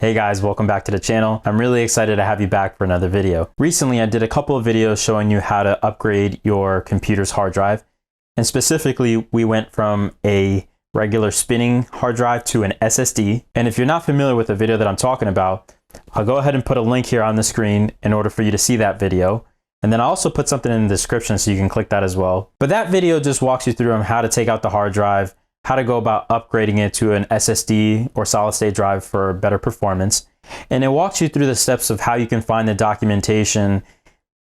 Hey guys, welcome back to the channel. I'm really excited to have you back for another video. Recently, I did a couple of videos showing you how to upgrade your computer's hard drive. And specifically, we went from a regular spinning hard drive to an SSD. And if you're not familiar with the video that I'm talking about, I'll go ahead and put a link here on the screen in order for you to see that video. And then I'll also put something in the description so you can click that as well. But that video just walks you through on how to take out the hard drive, how to go about upgrading it to an SSD or solid state drive for better performance. And it walks you through the steps of how you can find the documentation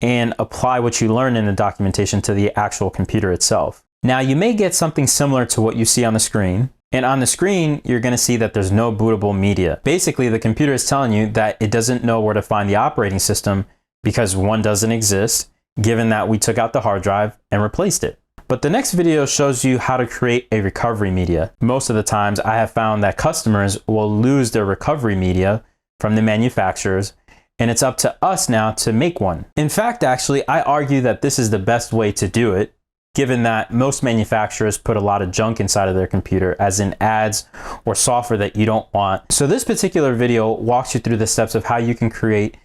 and apply what you learn in the documentation to the actual computer itself. Now, you may get something similar to what you see on the screen. And on the screen, you're going to see that there's no bootable media. Basically, the computer is telling you that it doesn't know where to find the operating system because one doesn't exist, given that we took out the hard drive and replaced it. But the next video shows you how to create a recovery media. Most of the times I have found that customers will lose their recovery media from the manufacturers, and it's up to us now to make one. In fact, actually, I argue that this is the best way to do it, given that most manufacturers put a lot of junk inside of their computer, as in ads or software that you don't want. So this particular video walks you through the steps of how you can create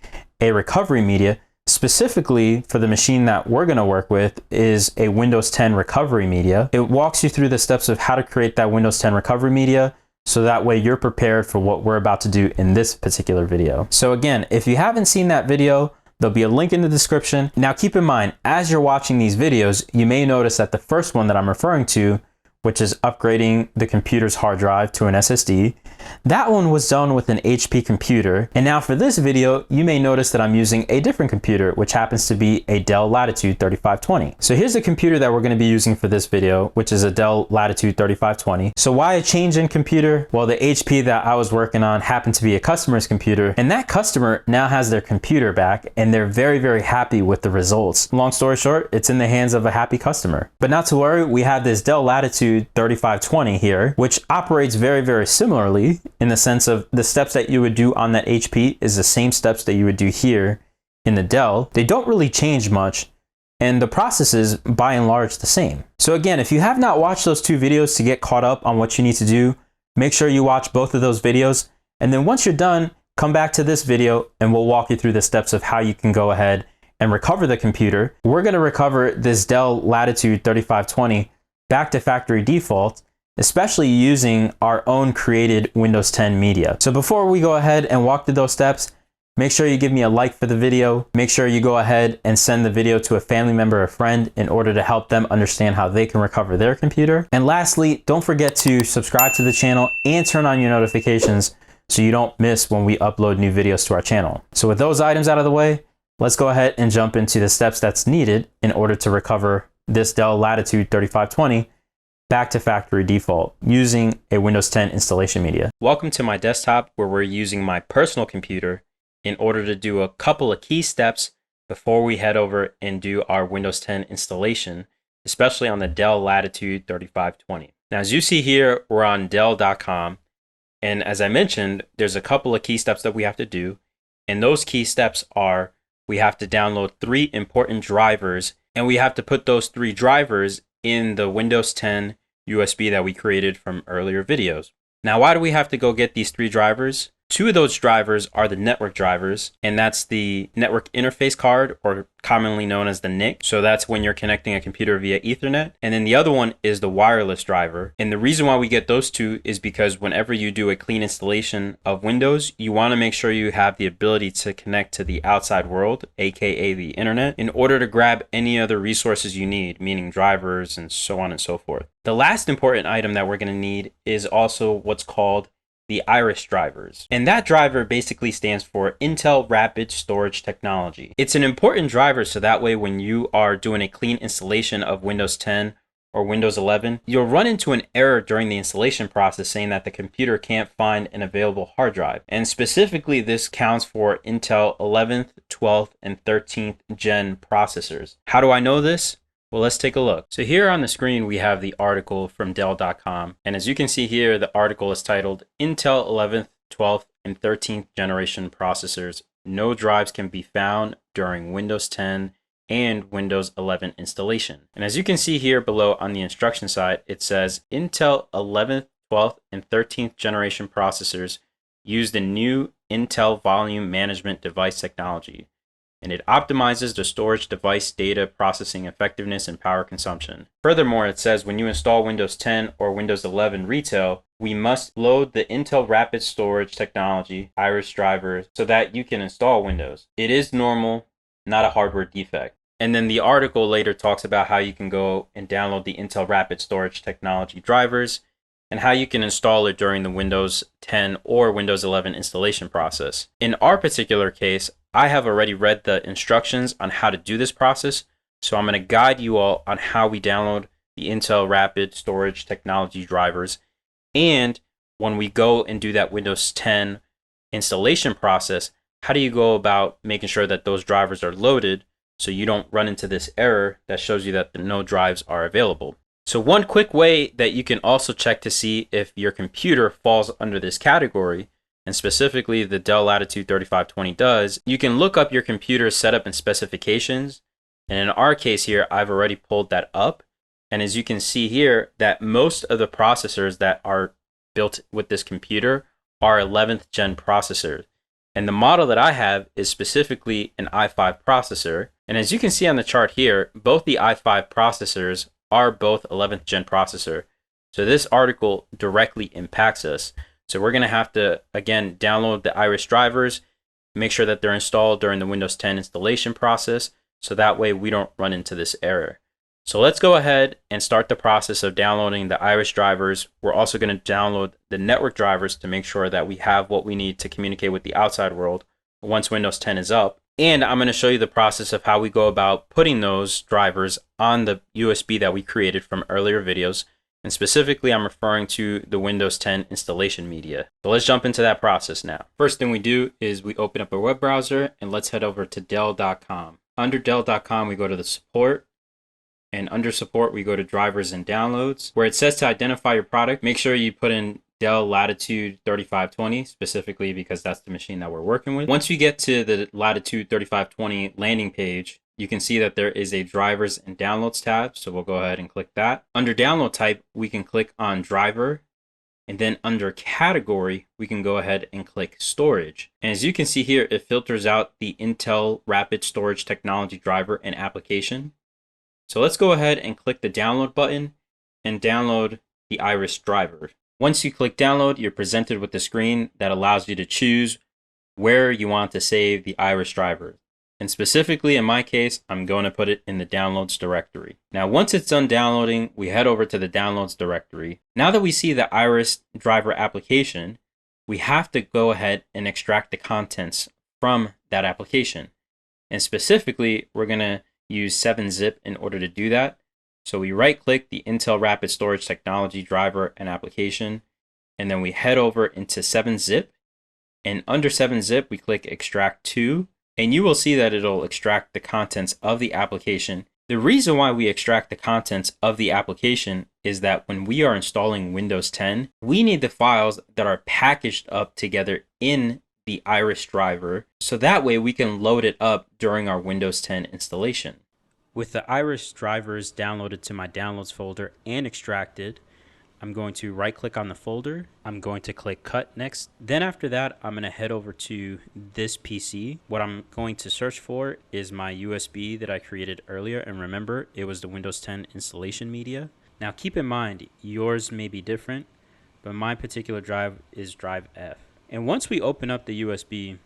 a recovery media. Specifically for the machine that we're going to work with is a Windows 10 recovery media. It walks you through the steps of how to create that Windows 10 recovery media so that way you're prepared for what we're about to do in this particular video. So again, if you haven't seen that video, there'll be a link in the description. Now keep in mind, as you're watching these videos, you may notice that the first one that I'm referring to, which is upgrading the computer's hard drive to an SSD, that one was done with an HP computer. And now for this video, you may notice that I'm using a different computer, which happens to be a Dell Latitude 3520. So here's the computer that we're going to be using for this video, which is a Dell Latitude 3520. So why a change in computer? Well, the HP that I was working on happened to be a customer's computer, and that customer now has their computer back, and they're very, very happy with the results. Long story short, it's in the hands of a happy customer. But not to worry, we have this Dell Latitude 3520 here, which operates very, very similarly in the sense of the steps that you would do on that HP is the same steps that you would do here in the Dell. They don't really change much, and the process is by and large the same. So again, if you have not watched those two videos to get caught up on what you need to do, make sure you watch both of those videos. And then once you're done, come back to this video and we'll walk you through the steps of how you can go ahead and recover the computer. We're going to recover this Dell Latitude 3520 back to factory default, especially using our own created Windows 10 media. So before we go ahead and walk through those steps, make sure you give me a like for the video. Make sure you go ahead and send the video to a family member or friend in order to help them understand how they can recover their computer. And lastly, don't forget to subscribe to the channel and turn on your notifications so you don't miss when we upload new videos to our channel. So with those items out of the way, let's go ahead and jump into the steps that's needed in order to recover this Dell Latitude 3520 back to factory default using a Windows 10 installation media. Welcome to my desktop where we're using my personal computer in order to do a couple of key steps before we head over and do our Windows 10 installation, especially on the Dell Latitude 3520. Now, as you see here, we're on Dell.com. And as I mentioned, there's a couple of key steps that we have to do. And those key steps are we have to download 3 important drivers, and we have to put those 3 drivers in the Windows 10 USB that we created from earlier videos. Now, why do we have to go get these 3 drivers? 2 of those drivers are the network drivers, and that's the network interface card, or commonly known as the NIC. So that's when you're connecting a computer via Ethernet. And then the other one is the wireless driver. And the reason why we get those 2 is because whenever you do a clean installation of Windows, you want to make sure you have the ability to connect to the outside world, aka the internet, in order to grab any other resources you need, meaning drivers and so on and so forth. The last important item that we're going to need is also what's called the Iris drivers. And that driver basically stands for Intel Rapid Storage Technology. It's an important driver so that way when you are doing a clean installation of Windows 10 or Windows 11, you'll run into an error during the installation process saying that the computer can't find an available hard drive. And specifically, this counts for Intel 11th, 12th, and 13th gen processors. How do I know this? Well, let's take a look. So here on the screen, we have the article from Dell.com. And as you can see here, the article is titled Intel 11th, 12th, and 13th generation processors. No drives can be found during Windows 10 and Windows 11 installation. And as you can see here below on the instruction side, it says Intel 11th, 12th, and 13th generation processors use the new Intel Volume Management Device technology, and it optimizes the storage device data processing effectiveness and power consumption. Furthermore, it says when you install Windows 10 or Windows 11 retail, we must load the Intel Rapid Storage Technology Iris driver so that you can install Windows. It is normal, not a hardware defect. And then the article later talks about how you can go and download the Intel Rapid Storage Technology drivers and how you can install it during the Windows 10 or Windows 11 installation process. In our particular case, I have already read the instructions on how to do this process, so I'm going to guide you all on how we download the Intel Rapid Storage Technology drivers. And when we go and do that Windows 10 installation process, how do you go about making sure that those drivers are loaded so you don't run into this error that shows you that no drives are available. So one quick way that you can also check to see if your computer falls under this category, and specifically the Dell Latitude 3520 does, you can look up your computer's setup and specifications. And in our case here, I've already pulled that up. And as you can see here, that most of the processors that are built with this computer are 11th gen processors. And the model that I have is specifically an i5 processor. And as you can see on the chart here, both the i5 processors are both 11th gen processor. So this article directly impacts us. So we're going to have to, again, download the Iris drivers, make sure that they're installed during the Windows 10 installation process, so that way we don't run into this error. So let's go ahead and start the process of downloading the Iris drivers. We're also going to download the network drivers to make sure that we have what we need to communicate with the outside world once Windows 10 is up. And I'm going to show you the process of how we go about putting those drivers on the USB that we created from earlier videos. And specifically, I'm referring to the Windows 10 installation media. So let's jump into that process now. First thing we do is we open up a web browser and let's head over to Dell.com. Under Dell.com, we go to the support. And under support, we go to drivers and downloads. Where it says to identify your product, make sure you put in Dell Latitude 3520, specifically because that's the machine that we're working with. Once you get to the Latitude 3520 landing page, you can see that there is a drivers and downloads tab. So we'll go ahead and click that. Under download type, we can click on driver. And then under category, we can go ahead and click storage. And as you can see here, it filters out the Intel Rapid Storage Technology driver and application. So let's go ahead and click the download button and download the Iris driver. Once you click download, you're presented with the screen that allows you to choose where you want to save the Iris driver. And specifically in my case, I'm going to put it in the downloads directory. Now, once it's done downloading, we head over to the downloads directory. Now that we see the Iris driver application, we have to go ahead and extract the contents from that application. And specifically, we're going to use 7-zip in order to do that. So we right click the Intel Rapid Storage Technology driver and application, and then we head over into 7-zip, and under 7-zip we click extract to, and you will see that it'll extract the contents of the application. The reason why we extract the contents of the application is that when we are installing Windows 10, we need the files that are packaged up together in the Iris driver, so that way we can load it up during our Windows 10 installation. With the Iris drivers downloaded to my downloads folder and extracted, I'm going to right click on the folder. I'm going to click cut next. Then after that, I'm going to head over to this PC. What I'm going to search for is my USB that I created earlier. And remember, it was the Windows 10 installation media. Now keep in mind, yours may be different, but my particular drive is drive F. And once we open up the USB,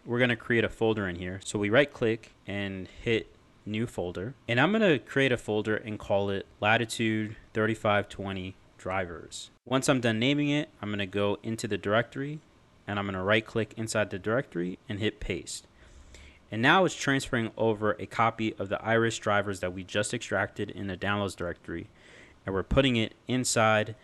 we're going to create a folder in here. So we right click and hit new folder. And I'm going to create a folder and call it Latitude 3520 drivers. Once I'm done naming it, I'm going to go into the directory and I'm going to right click inside the directory and hit paste. And now it's transferring over a copy of the Iris drivers that we just extracted in the downloads directory. And we're putting it inside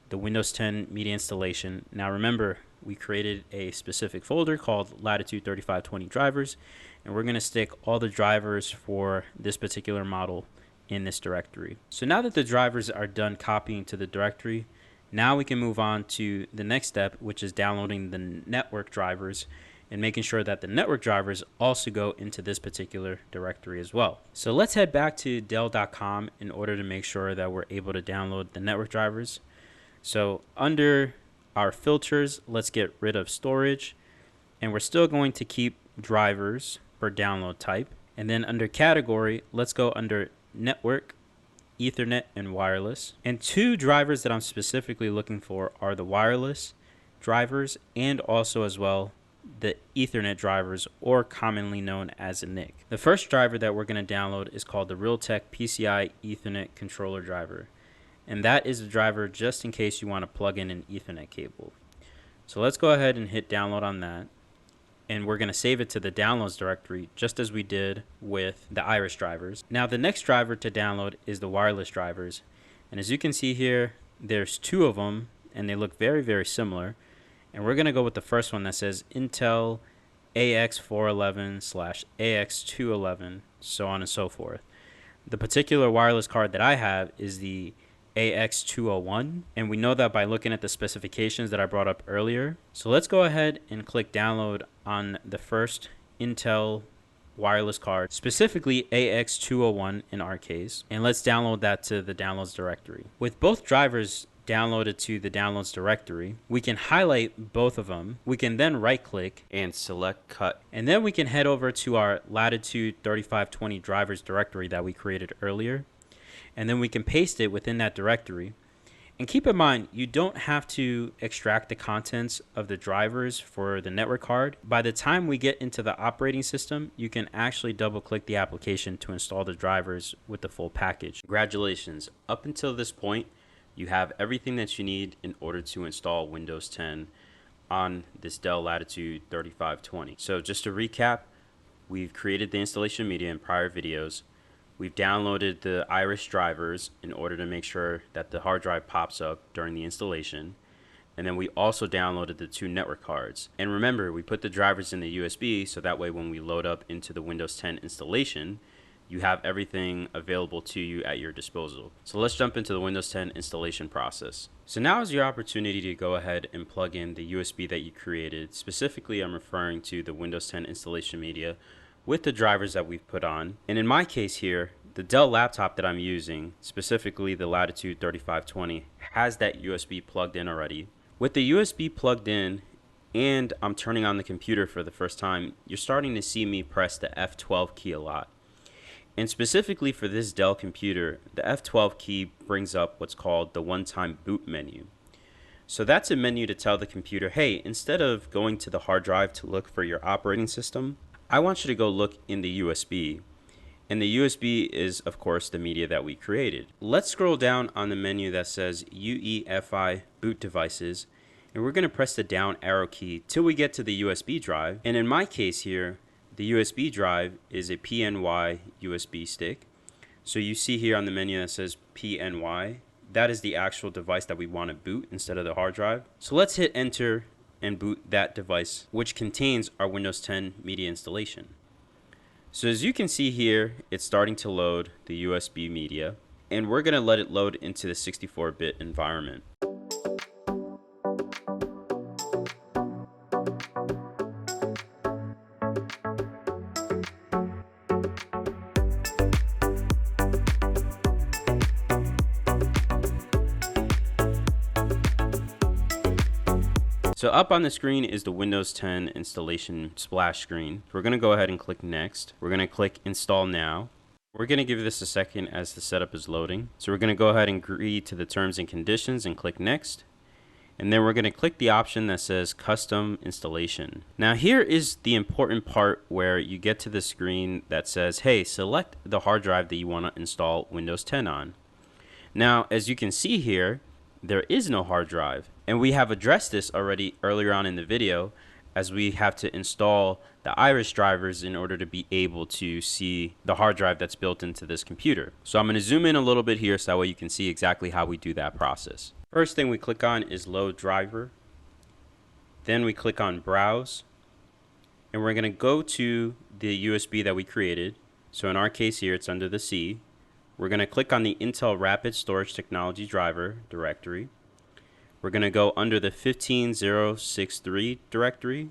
the Windows 10 media installation. Now remember, we created a specific folder called Latitude 3520 drivers, and we're going to stick all the drivers for this particular model in this directory. So now that the drivers are done copying to the directory, now we can move on to the next step, which is downloading the network drivers and making sure that the network drivers also go into this particular directory as well. So let's head back to Dell.com in order to make sure that we're able to download the network drivers. So under our filters, let's get rid of storage. And we're still going to keep drivers for download type. And then under category, let's go under network, Ethernet, and wireless. And two drivers that I'm specifically looking for are the wireless drivers and also as well the Ethernet drivers, or commonly known as a NIC. The first driver that we're going to download is called the Realtek PCI Ethernet controller driver. And that is a driver just in case you want to plug in an Ethernet cable. So let's go ahead and hit download on that. And we're going to save it to the downloads directory just as we did with the Iris drivers. Now the next driver to download is the wireless drivers. And as you can see here, there's two of them and they look very, very similar. And we're going to go with the first one that says Intel AX411/AX211, so on and so forth. The particular wireless card that I have is the AX201, and we know that by looking at the specifications that I brought up earlier. So let's go ahead and click download on the first Intel wireless card, specifically AX201 in our case, and let's download that to the downloads directory. With both drivers downloaded to the downloads directory, we can highlight both of them. We can then right click and select cut, and then we can head over to our Latitude 3520 drivers directory that we created earlier, and then we can paste it within that directory. And keep in mind, you don't have to extract the contents of the drivers for the network card. By the time we get into the operating system, you can actually double click the application to install the drivers with the full package. Congratulations, up until this point you have everything that you need in order to install Windows 10 on this Dell Latitude 3520. So just to recap, we've created the installation media in prior videos. We've downloaded the Iris drivers in order to make sure that the hard drive pops up during the installation. And then we also downloaded the two network cards. And remember, we put the drivers in the USB so that way when we load up into the Windows 10 installation, you have everything available to you at your disposal. So let's jump into the Windows 10 installation process. So now is your opportunity to go ahead and plug in the USB that you created. Specifically, I'm referring to the Windows 10 installation media with the drivers that we've put on. And in my case here, the Dell laptop that I'm using, specifically the Latitude 3520, has that USB plugged in already. With the USB plugged in and I'm turning on the computer for the first time, you're starting to see me press the F12 key a lot. And specifically for this Dell computer, the F12 key brings up what's called the one-time boot menu. So that's a menu to tell the computer, hey, instead of going to the hard drive to look for your operating system, I want you to go look in the USB. And the USB is, of course, the media that we created. Let's scroll down on the menu that says UEFI boot devices, and we're going to press the down arrow key till we get to the USB drive. And in my case here, the USB drive is a PNY USB stick. So you see here on the menu that says PNY, that is the actual device that we want to boot instead of the hard drive. So let's hit enter and boot that device, which contains our Windows 10 media installation. So as you can see here, it's starting to load the USB media, and we're going to let it load into the 64-bit environment. So up on the screen is the Windows 10 installation splash screen. We're going to go ahead and click next. We're going to click install now. We're going to give this a second as the setup is loading. So we're going to go ahead and agree to the terms and conditions and click next. And then we're going to click the option that says custom installation. Now here is the important part where you get to the screen that says, hey, select the hard drive that you want to install Windows 10 on. Now, as you can see here, there is no hard drive. And we have addressed this already earlier on in the video, as we have to install the Iris drivers in order to be able to see the hard drive that's built into this computer. So I'm going to zoom in a little bit here so that way you can see exactly how we do that process. First thing we click on is load driver. Then we click on browse. And we're going to go to the USB that we created. So in our case here, it's under the C. We're going to click on the Intel Rapid Storage Technology driver directory. We're going to go under the 15063 directory,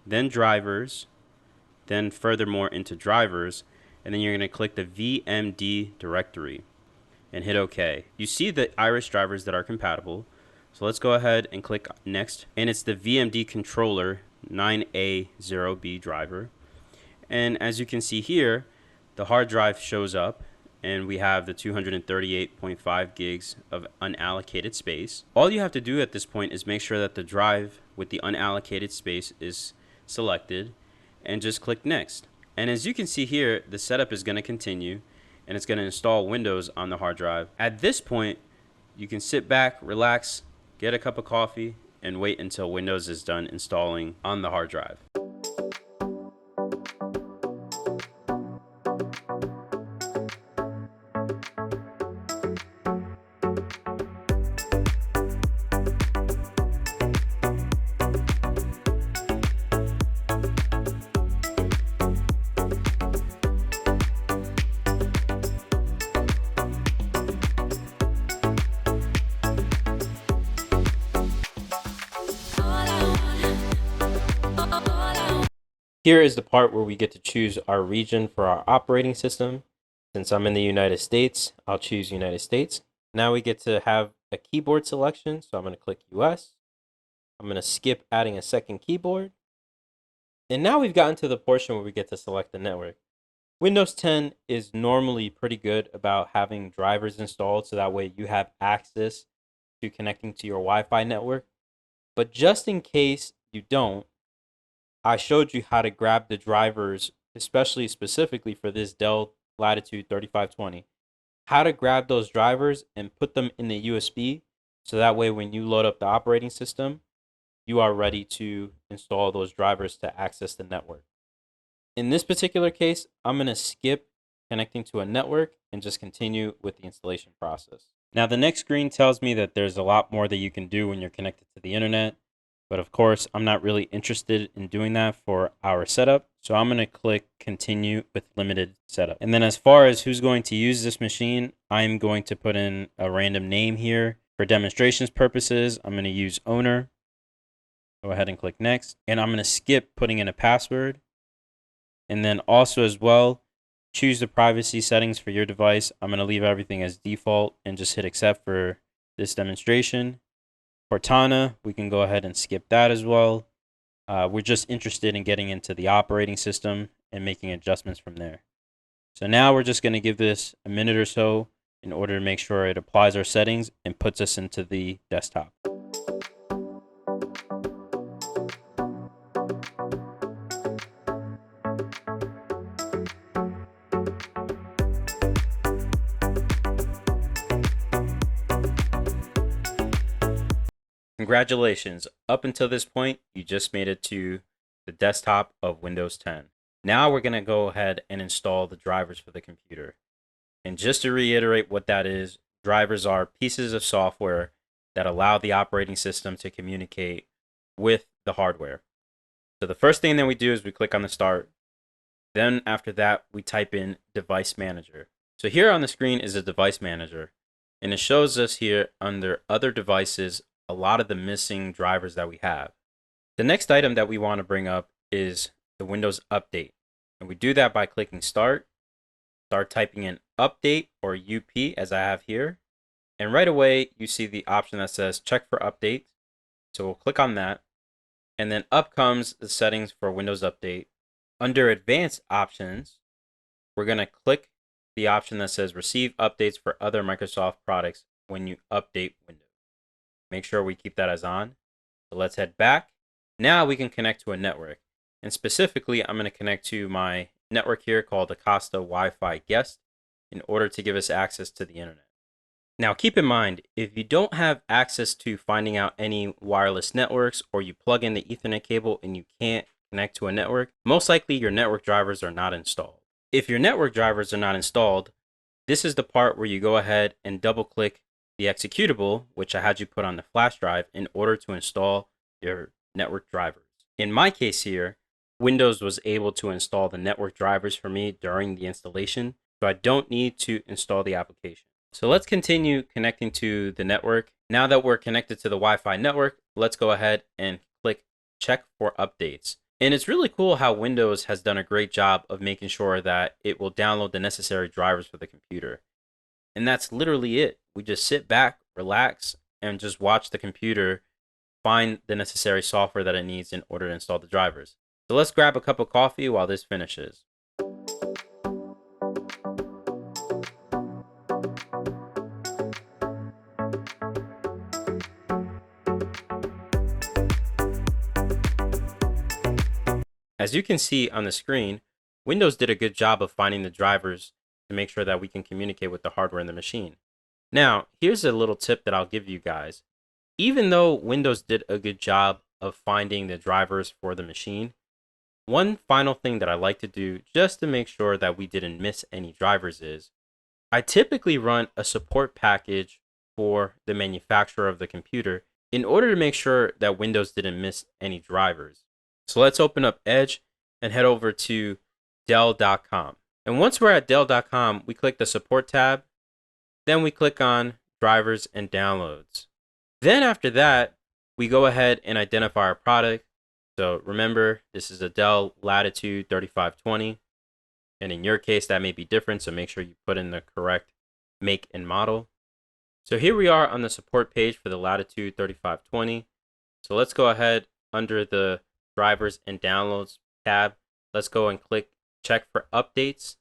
then drivers, then furthermore into drivers, and then you're going to click the VMD directory and hit OK. You see the Iris drivers that are compatible. So let's go ahead and click next. And it's the VMD controller 9A0B driver. And as you can see here, the hard drive shows up and we have the 238.5 gigs of unallocated space. All you have to do at this point is make sure that the drive with the unallocated space is selected and just click next. And as you can see here, the setup is going to continue and it's going to install Windows on the hard drive. At this point, you can sit back, relax, get a cup of coffee, and wait until Windows is done installing on the hard drive. Here is the part where we get to choose our region for our operating system. Since I'm in the United States, I'll choose United States. Now we get to have a keyboard selection, so I'm going to click US. I'm going to skip adding a second keyboard. And now we've gotten to the portion where we get to select the network. Windows 10 is normally pretty good about having drivers installed so that way you have access to connecting to your Wi-Fi network. But just in case you don't, I showed you how to grab the drivers, especially specifically for this Dell Latitude 3520, how to grab those drivers and put them in the USB so that way when you load up the operating system, you are ready to install those drivers to access the network. In this particular case, I'm going to skip connecting to a network and just continue with the installation process. Now the next screen tells me that there's a lot more that you can do when you're connected to the internet. But of course, I'm not really interested in doing that for our setup. So I'm going to click continue with limited setup. And then as far as who's going to use this machine, I'm going to put in a random name here. For demonstrations purposes, I'm going to use owner. Go ahead and click next. And I'm going to skip putting in a password. And then also as well, choose the privacy settings for your device. I'm going to leave everything as default and just hit accept for this demonstration. Cortana, we can go ahead and skip that as well. We're just interested in getting into the operating system and making adjustments from there. So now we're just going to give this a minute or so in order to make sure it applies our settings and puts us into the desktop. Congratulations, up until this point, you just made it to the desktop of Windows 10. Now we're going to go ahead and install the drivers for the computer. And just to reiterate what that is, drivers are pieces of software that allow the operating system to communicate with the hardware. So the first thing that we do is we click on the start. Then after that, we type in device manager. So here on the screen is a device manager. And it shows us here under other devices a lot of the missing drivers that we have. The next item that we want to bring up is the Windows Update. And we do that by clicking start typing in update or UP as I have here. And right away, you see the option that says check for update. So we'll click on that. And then up comes the settings for Windows Update. Under advanced options, we're going to click the option that says receive updates for other Microsoft products when you update Windows. Make sure we keep that as on. So let's head back. Now we can connect to a network. And specifically, I'm going to connect to my network here called Acosta Wi-Fi Guest in order to give us access to the internet. Now keep in mind, if you don't have access to finding out any wireless networks or you plug in the Ethernet cable and you can't connect to a network, most likely your network drivers are not installed. If your network drivers are not installed, this is the part where you go ahead and double click the executable, which I had you put on the flash drive in order to install your network drivers. In my case here, Windows was able to install the network drivers for me during the installation, so I don't need to install the application. So let's continue connecting to the network. Now that we're connected to the Wi-Fi network, let's go ahead and click check for updates. And it's really cool how Windows has done a great job of making sure that it will download the necessary drivers for the computer. And that's literally it. We just sit back, relax, and just watch the computer find the necessary software that it needs in order to install the drivers. So let's grab a cup of coffee while this finishes. As you can see on the screen, Windows did a good job of finding the drivers to make sure that we can communicate with the hardware in the machine. Now, here's a little tip that I'll give you guys. Even though Windows did a good job of finding the drivers for the machine, one final thing that I like to do just to make sure that we didn't miss any drivers is I typically run a support package for the manufacturer of the computer in order to make sure that Windows didn't miss any drivers. So let's open up Edge and head over to Dell.com. And once we're at Dell.com, we click the support tab. Then we click on drivers and downloads. Then after that, we go ahead and identify our product. So remember, this is a Dell Latitude 3520. And in your case, that may be different. So make sure you put in the correct make and model. So here we are on the support page for the Latitude 3520. So let's go ahead under the drivers and downloads tab. Let's go and click check for updates.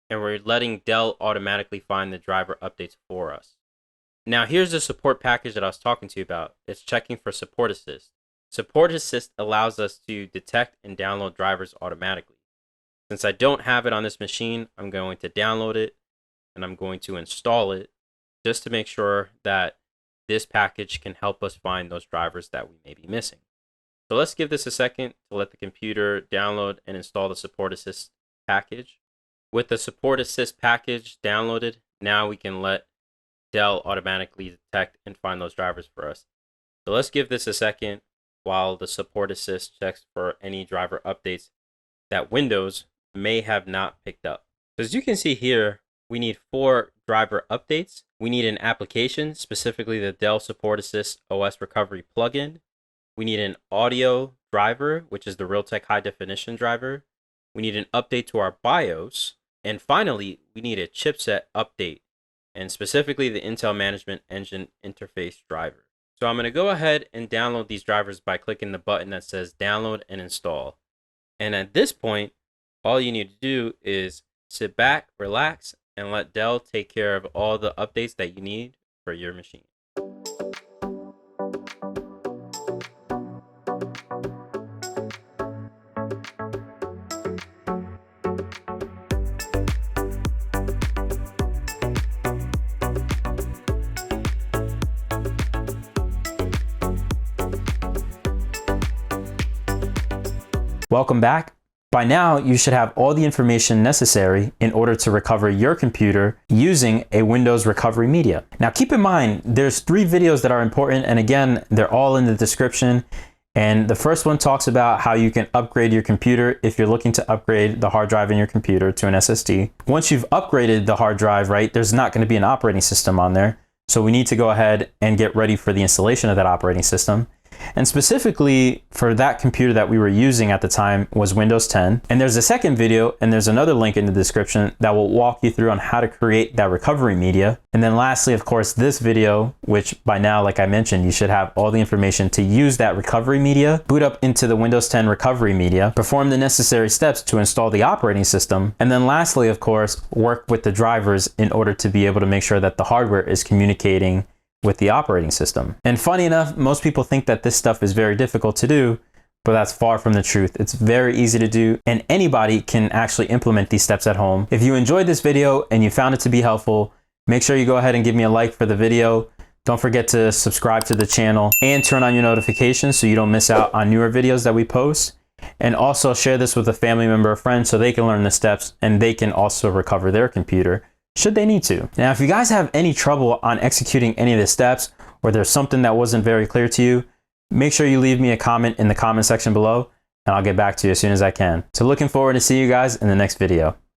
And we're letting Dell automatically find the driver updates for us. Now here's the support package that I was talking to you about. It's checking for Support Assist. Support Assist allows us to detect and download drivers automatically. Since I don't have it on this machine, I'm going to download it and I'm going to install it just to make sure that this package can help us find those drivers that we may be missing. So let's give this a second to let the computer download and install the Support Assist package. With the Support Assist package downloaded, now we can let Dell automatically detect and find those drivers for us. So let's give this a second while the Support Assist checks for any driver updates that Windows may have not picked up. So as you can see here, we need 4 driver updates. We need an application, specifically the Dell Support Assist OS Recovery plugin. We need an audio driver, which is the Realtek High Definition driver. We need an update to our BIOS. And finally, we need a chipset update, and specifically the Intel Management Engine Interface driver. So I'm going to go ahead and download these drivers by clicking the button that says download and install. And at this point, all you need to do is sit back, relax, and let Dell take care of all the updates that you need for your machine. Welcome back. By now, you should have all the information necessary in order to recover your computer using a Windows recovery media. Now, keep in mind, there's 3 videos that are important, and again, they're all in the description. And the first one talks about how you can upgrade your computer if you're looking to upgrade the hard drive in your computer to an SSD. Once you've upgraded the hard drive, right, there's not going to be an operating system on there. So we need to go ahead and get ready for the installation of that operating system. And specifically for that computer that we were using at the time was Windows 10. And there's a second video and there's another link in the description that will walk you through on how to create that recovery media. And then lastly, of course, this video, which by now, like I mentioned, you should have all the information to use that recovery media, boot up into the Windows 10 recovery media, perform the necessary steps to install the operating system. And then lastly, of course, work with the drivers in order to be able to make sure that the hardware is communicating with the operating system. And funny enough, most people think that this stuff is very difficult to do, but that's far from the truth. It's very easy to do, and anybody can actually implement these steps at home. If you enjoyed this video and you found it to be helpful, make sure you go ahead and give me a like for the video. Don't forget to subscribe to the channel and turn on your notifications so you don't miss out on newer videos that we post. And also share this with a family member or friend so they can learn the steps and they can also recover their computer should they need to. Now, if you guys have any trouble on executing any of the steps, or there's something that wasn't very clear to you, make sure you leave me a comment in the comment section below and I'll get back to you as soon as I can. So looking forward to see you guys in the next video.